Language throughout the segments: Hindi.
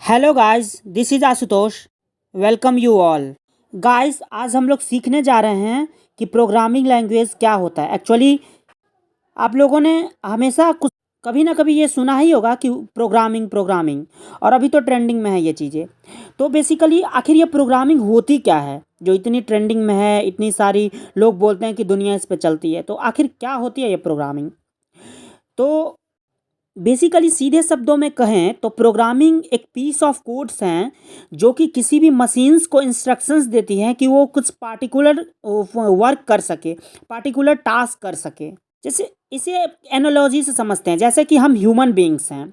Hello guys, this is Ashutosh. Welcome you all. Guys, आज हम लोग सीखने जा रहे हैं कि प्रोग्रामिंग लैंग्वेज क्या होता है। एक्चुअली आप लोगों ने हमेशा कुछ कभी ना कभी ये सुना ही होगा कि प्रोग्रामिंग प्रोग्रामिंग, और अभी तो ट्रेंडिंग में है ये चीज़ें। तो बेसिकली आखिर ये प्रोग्रामिंग होती क्या है जो इतनी ट्रेंडिंग में है, इतनी सारी लोग बोलते हैं कि दुनिया इस पे चलती है। तो आखिर क्या होती है ये प्रोग्रामिंग? तो बेसिकली सीधे शब्दों में कहें तो प्रोग्रामिंग एक पीस ऑफ कोड्स हैं जो कि किसी भी मशीन्स को इंस्ट्रक्शंस देती हैं कि वो कुछ पार्टिकुलर वर्क कर सके, पार्टिकुलर टास्क कर सके। जैसे इसे एनालॉजी से समझते हैं, जैसे कि हम ह्यूमन बीइंग्स हैं,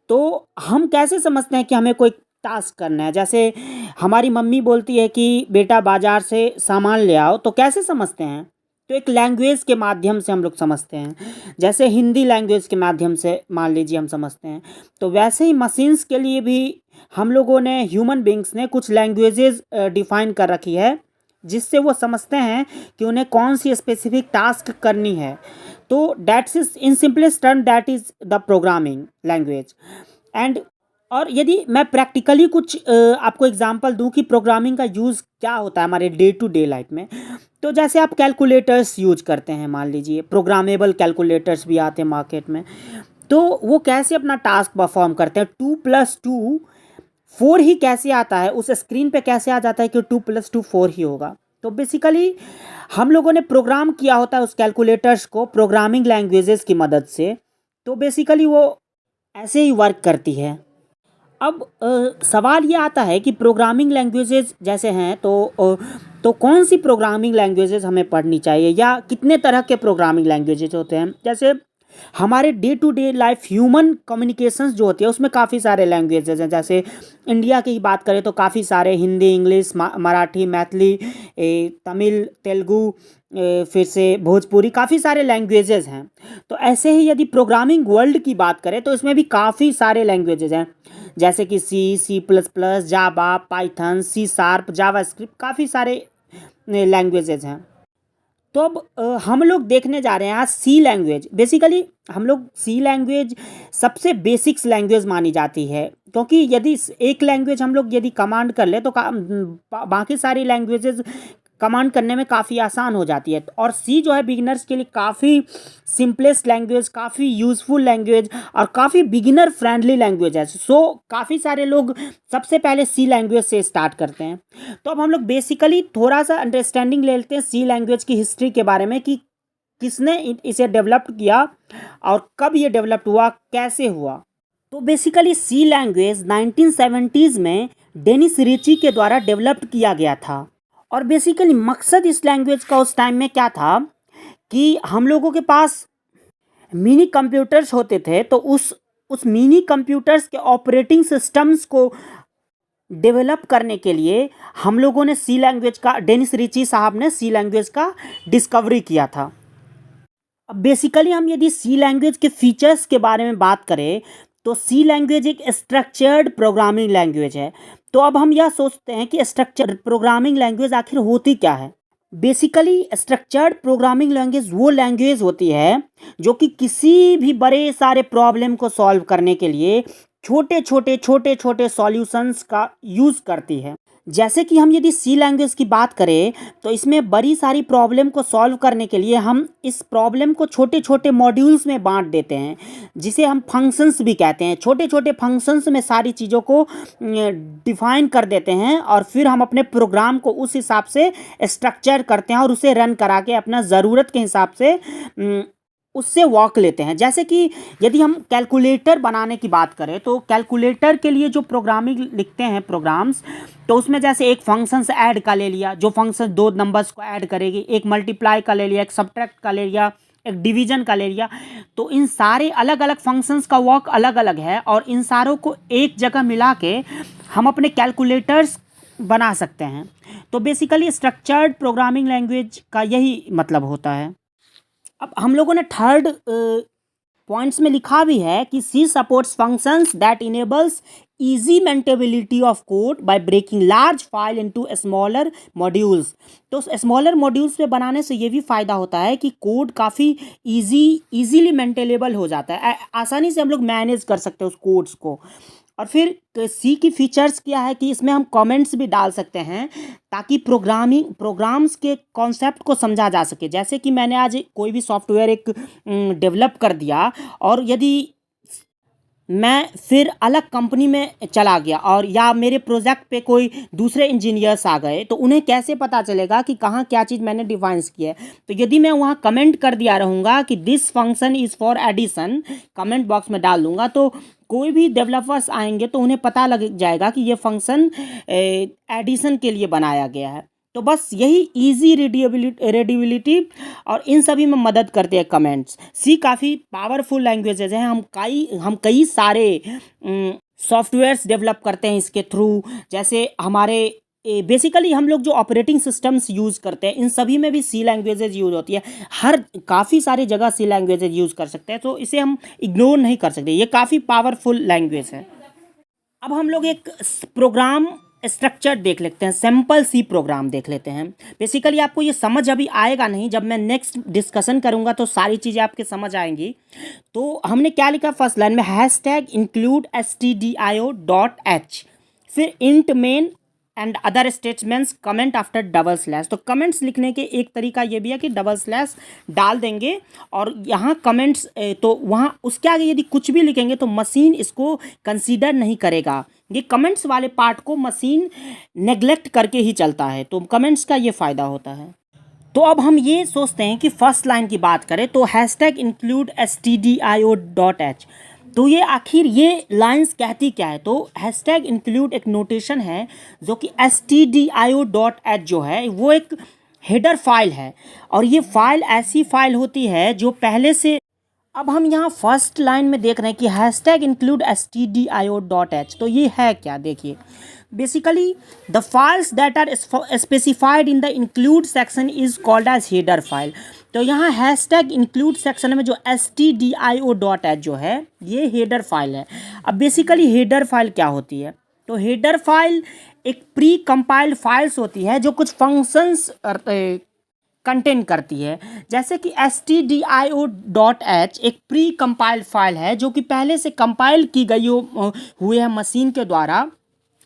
तो हम कैसे समझते हैं कि हमें कोई टास्क करना है। जैसे हमारी मम्मी बोलती है कि बेटा बाजार से सामान ले आओ, तो कैसे समझते हैं? तो एक लैंग्वेज के माध्यम से हम लोग समझते हैं। जैसे हिंदी लैंग्वेज के माध्यम से मान लीजिए हम समझते हैं, तो वैसे ही मशीन्स के लिए भी हम लोगों ने, ह्यूमन बींग्स ने कुछ लैंग्वेजेस डिफाइन कर रखी है जिससे वो समझते हैं कि उन्हें कौन सी स्पेसिफिक टास्क करनी है। तो that's is in simplest term that is the programming language. And और यदि मैं प्रैक्टिकली कुछ आपको एग्जांपल दूं कि प्रोग्रामिंग का यूज़ क्या होता है हमारे डे टू डे लाइफ में, तो जैसे आप कैलकुलेटर्स यूज करते हैं, मान लीजिए प्रोग्रामेबल कैलकुलेटर्स भी आते हैं मार्केट में, तो वो कैसे अपना टास्क परफॉर्म करते हैं। 2+2 4 ही कैसे आता है, उस स्क्रीन पे कैसे आ जाता है कि 2+2 4 ही होगा। तो बेसिकली हम लोगों ने प्रोग्राम किया होता है उस कैलकुलेटर्स को प्रोग्रामिंग लैंग्वेजेस की मदद से। तो बेसिकली वो ऐसे ही वर्क करती है। अब सवाल ये आता है कि प्रोग्रामिंग लैंग्वेजेस जैसे हैं, तो कौन सी प्रोग्रामिंग लैंग्वेजेस हमें पढ़नी चाहिए, या कितने तरह के प्रोग्रामिंग लैंग्वेजेस होते हैं। जैसे हमारे day to day life human communications जो होती है उसमें काफ़ी सारे लैंग्वेजेस हैं। जैसे इंडिया की ही बात करें तो काफ़ी सारे, हिंदी, इंग्लिश, मराठी, मैथिली, तमिल, तेलुगु, फिर से भोजपुरी, काफ़ी सारे लैंग्वेजेस हैं। तो ऐसे ही यदि प्रोग्रामिंग वर्ल्ड की बात करें तो इसमें भी काफ़ी सारे लैंग्वेजेस हैं, जैसे कि C++, जावा, पाइथन, C#, जावास्क्रिप्ट, काफ़ी सारे लैंग्वेजेस हैं। तो अब हम लोग देखने जा रहे हैं आज सी लैंग्वेज। बेसिकली हम लोग सी लैंग्वेज सबसे बेसिक्स लैंग्वेज मानी जाती है, क्योंकि यदि एक लैंग्वेज हम लोग यदि कमांड कर ले तो बाकी सारी लैंग्वेजेस कमांड करने में काफ़ी आसान हो जाती है। और सी जो है बिगिनर्स के लिए काफ़ी सिंपलेस्ट लैंग्वेज, काफ़ी यूज़फुल लैंग्वेज और काफ़ी बिगिनर फ्रेंडली लैंग्वेज है। सो काफ़ी सारे लोग सबसे पहले सी लैंग्वेज से स्टार्ट करते हैं। तो अब हम लोग बेसिकली थोड़ा सा अंडरस्टैंडिंग ले लेते हैं सी लैंग्वेज की हिस्ट्री के बारे में, कि किसने इसे डेवलप किया और कब ये डेवलप हुआ, कैसे हुआ। तो बेसिकली सी लैंग्वेज 1970s में डेनिस रिची के द्वारा डेवलप किया गया था। और बेसिकली मकसद इस लैंग्वेज का उस टाइम में क्या था कि हम लोगों के पास मिनी कंप्यूटर्स होते थे, तो उस मिनी कंप्यूटर्स के ऑपरेटिंग सिस्टम्स को डेवलप करने के लिए हम लोगों ने सी लैंग्वेज का, डेनिस रिची साहब ने सी लैंग्वेज का डिस्कवरी किया था। अब बेसिकली हम यदि सी लैंग्वेज के फीचर्स के बारे में बात करें तो सी लैंग्वेज एक स्ट्रक्चर्ड प्रोग्रामिंग लैंग्वेज है। तो अब हम यह सोचते हैं कि स्ट्रक्चर्ड प्रोग्रामिंग लैंग्वेज आखिर होती क्या है। बेसिकली स्ट्रक्चर्ड प्रोग्रामिंग लैंग्वेज वो लैंग्वेज होती है जो कि किसी भी बड़े सारे प्रॉब्लम को सॉल्व करने के लिए छोटे छोटे सॉल्यूशंस का यूज़ करती है। जैसे कि हम यदि सी लैंग्वेज की बात करें तो इसमें बड़ी सारी प्रॉब्लम को सॉल्व करने के लिए हम इस प्रॉब्लम को छोटे छोटे मॉड्यूल्स में बांट देते हैं, जिसे हम फंक्शंस भी कहते हैं। छोटे छोटे फंक्शंस में सारी चीज़ों को डिफाइन कर देते हैं और फिर हम अपने प्रोग्राम को उस हिसाब से स्ट्रक्चर करते हैं और उसे रन करा के अपना ज़रूरत के हिसाब से उससे वर्क लेते हैं। जैसे कि यदि हम कैलकुलेटर बनाने की बात करें तो कैलकुलेटर के लिए जो प्रोग्रामिंग लिखते हैं प्रोग्राम्स, तो उसमें जैसे एक फंक्शंस ऐड का ले लिया, जो फंक्शन दो नंबर्स को ऐड करेगी, एक मल्टीप्लाई का ले लिया, एक सब्ट्रैक्ट का ले लिया, एक डिवीजन का ले लिया। तो इन सारे अलग अलग फंक्शंस का वर्क अलग अलग है और इन सारों को एक जगह मिला के हम अपने कैलकुलेटर्स बना सकते हैं। तो बेसिकली स्ट्रक्चर्ड प्रोग्रामिंग लैंग्वेज का यही मतलब होता है। अब हम लोगों ने थर्ड पॉइंट्स में लिखा भी है कि C supports functions that enables easy maintainability of code by breaking large file into smaller modules. तो स्मॉलर मॉड्यूल्स में बनाने से ये भी फ़ायदा होता है कि कोड काफ़ी इजीली मेंटेनेबल हो जाता है, आसानी से हम लोग मैनेज कर सकते हैं उस कोड्स को। और फिर सी की फीचर्स क्या है कि इसमें हम कमेंट्स भी डाल सकते हैं ताकि प्रोग्राम्स के कॉन्सेप्ट को समझा जा सके। जैसे कि मैंने आज कोई भी सॉफ्टवेयर एक डेवलप कर दिया और यदि मैं फिर अलग कंपनी में चला गया और या मेरे प्रोजेक्ट पे कोई दूसरे इंजीनियर्स आ गए तो उन्हें कैसे पता चलेगा कि कहाँ क्या चीज़ मैंने डिफाइंस की है। तो यदि मैं वहाँ कमेंट कर दिया रहूँगा कि this function is for addition, comment box में डाल दूँगा, तो कोई भी डेवलपर्स आएंगे तो उन्हें पता लग जाएगा कि ये फंक्शन एडिशन के लिए बनाया गया है। तो बस यही इजी रीडेबिलिटी और इन सभी में मदद करते हैं कमेंट्स। सी काफ़ी पावरफुल लैंग्वेजेज हैं। हम कई सारे सॉफ्टवेयर्स डेवलप करते हैं इसके थ्रू। जैसे हमारे बेसिकली हम लोग जो ऑपरेटिंग सिस्टम्स यूज़ करते हैं इन सभी में भी सी लैंग्वेजेज यूज़ होती है। काफ़ी सारी जगह सी लैंग्वेजेज यूज़ कर सकते हैं, तो इसे हम इग्नोर नहीं कर सकते। ये काफ़ी पावरफुल लैंग्वेज है। अब हम लोग एक प्रोग्राम स्ट्रक्चर देख लेते हैं, सिंपल सी प्रोग्राम देख लेते हैं। बेसिकली आपको ये समझ अभी आएगा नहीं, जब मैं नेक्स्ट डिस्कशन करूँगा तो सारी चीज़ें आपके समझ आएंगी। तो हमने क्या लिखा फर्स्ट लाइन में, हैशटैग इंक्लूड stdio.h, फिर int main and other statements comment after double slash. तो कमेंट्स लिखने के एक तरीका ये भी है कि डबल स्लैश डाल देंगे और यहाँ कमेंट्स तो वहाँ उसके आगे यदि कुछ भी लिखेंगे तो मशीन इसको कंसीडर नहीं करेगा। ये कमेंट्स वाले पार्ट को मशीन नेग्लेक्ट करके ही चलता है, तो कमेंट्स का ये फ़ायदा होता है। तो अब हम ये सोचते हैं कि फर्स्ट लाइन की बात करें तो हैशटैग इंक्लूड stdio.h, तो ये आखिर ये लाइंस कहती क्या है। तो हैशटैग इंक्लूड एक नोटेशन है जो कि stdio.h जो है वो एक हेडर फाइल है और ये फाइल ऐसी फाइल होती है जो पहले से। अब हम यहाँ फर्स्ट लाइन में देख रहे हैं कि हैशटैग इंक्लूड stdio.h, तो ये है क्या, देखिए basically the files that are specified in the include section is called as header file. तो यहाँ हैशटैग इंक्लूड सेक्शन में जो stdio.h जो है ये हेडर फाइल है। अब बेसिकली हेडर फाइल क्या होती है, तो हेडर फाइल एक प्री कंपाइल्ड फाइल्स होती है जो कुछ फंक्शंस कंटेन करती है। जैसे कि stdio.h एक प्री कंपाइल्ड फाइल है जो कि पहले से कंपाइल की गई हुई है मशीन के द्वारा,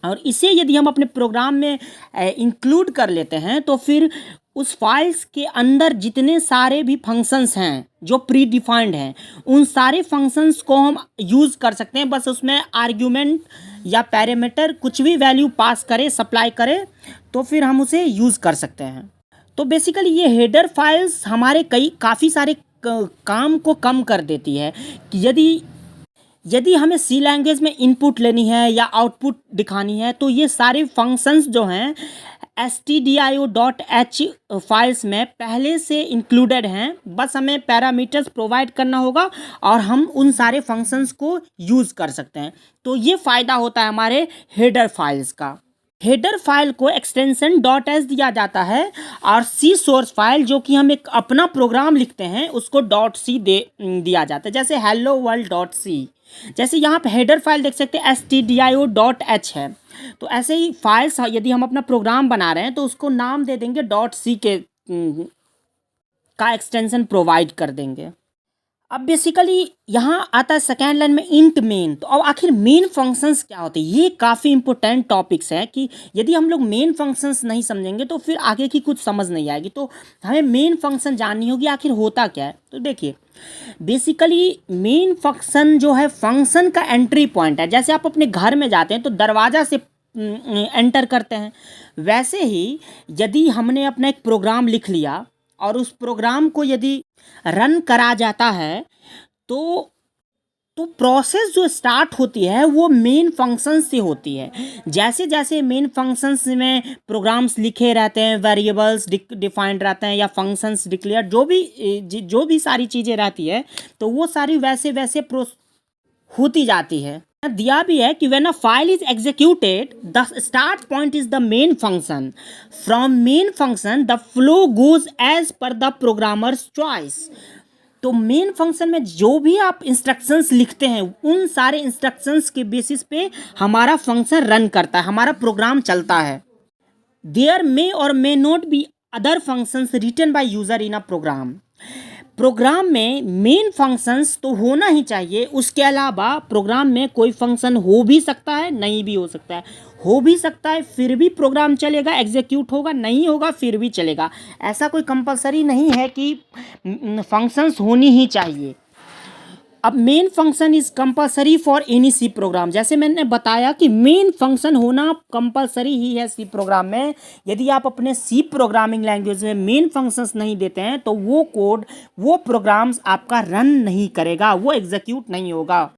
और इसे यदि हम अपने प्रोग्राम में इंक्लूड कर लेते हैं तो फिर उस फाइल्स के अंदर जितने सारे भी फंक्शंस हैं जो प्री डिफाइंड हैं उन सारे फंक्शंस को हम यूज़ कर सकते हैं। बस उसमें आर्ग्यूमेंट या पैरामीटर कुछ भी वैल्यू पास करे, सप्लाई करे, तो फिर हम उसे यूज़ कर सकते हैं। तो बेसिकली ये हेडर फाइल्स हमारे काफ़ी सारे काम को कम कर देती है कि यदि हमें सी लैंग्वेज में इनपुट लेनी है या आउटपुट दिखानी है तो ये सारे फंक्शंस जो हैं stdio.h फाइल्स में पहले से इंक्लूडेड हैं। बस हमें पैरामीटर्स प्रोवाइड करना होगा और हम उन सारे फंक्शंस को यूज़ कर सकते हैं। तो ये फ़ायदा होता है हमारे हेडर फाइल्स का। हेडर फाइल को एक्सटेंशन .h दिया जाता है और सी सोर्स फाइल जो कि हम एक अपना प्रोग्राम लिखते हैं उसको .c दिया जाता है। जैसे hello world.c, जैसे यहाँ पे हेडर फाइल देख सकते हैं stdio.h है। तो ऐसे ही फाइल्स यदि हम अपना प्रोग्राम बना रहे हैं तो उसको नाम दे देंगे .c का एक्सटेंशन प्रोवाइड कर देंगे। अब बेसिकली यहाँ आता है सेकेंड लाइन में इंट मेन। तो अब आखिर मेन फंक्शंस क्या होते हैं, ये काफ़ी इंपॉर्टेंट टॉपिक्स हैं कि यदि हम लोग मेन फंक्शंस नहीं समझेंगे तो फिर आगे की कुछ समझ नहीं आएगी। तो हमें मेन फंक्शन जाननी होगी आखिर होता क्या है। तो देखिए बेसिकली मेन फंक्शन जो है फंक्शन का एंट्री पॉइंट है। जैसे आप अपने घर में जाते हैं तो दरवाज़ा से एंटर करते हैं, वैसे ही यदि हमने अपना एक प्रोग्राम लिख लिया और उस प्रोग्राम को यदि रन करा जाता है तो प्रोसेस जो स्टार्ट होती है वो मेन फंक्शन से होती है। जैसे जैसे मेन फंक्शंस में प्रोग्राम्स लिखे रहते हैं, वेरिएबल्स डिफाइंड रहते हैं या फंक्शंस डिक्लेयर, जो भी सारी चीज़ें रहती है तो वो सारी वैसे वैसे होती जाती है। दिया भी है कि when a file is executed the start point is the main function, from main function the flow goes as per the programmer's choice. तो मेन फंक्शन में जो भी आप इंस्ट्रक्शंस लिखते हैं उन सारे इंस्ट्रक्शंस के बेसिस पे हमारा फंक्शन रन करता है, हमारा प्रोग्राम चलता है। There may or may not be other functions written by user in a program. Program में मेन फंक्शंस तो होना ही चाहिए, उसके अलावा प्रोग्राम में कोई फंक्शन हो भी सकता है, नहीं भी हो सकता है, हो भी सकता है फिर भी प्रोग्राम चलेगा, एग्जीक्यूट होगा, नहीं होगा फिर भी चलेगा। ऐसा कोई कंपलसरी नहीं है कि फंक्शंस होनी ही चाहिए। अब main function is compulsory for any C program, जैसे मैंने बताया कि मेन फंक्शन होना कंपलसरी ही है सी प्रोग्राम में। यदि आप अपने सी प्रोग्रामिंग लैंग्वेज में मेन फंक्शंस नहीं देते हैं तो वो कोड, वो प्रोग्राम्स आपका रन नहीं करेगा, वो एग्जीक्यूट नहीं होगा।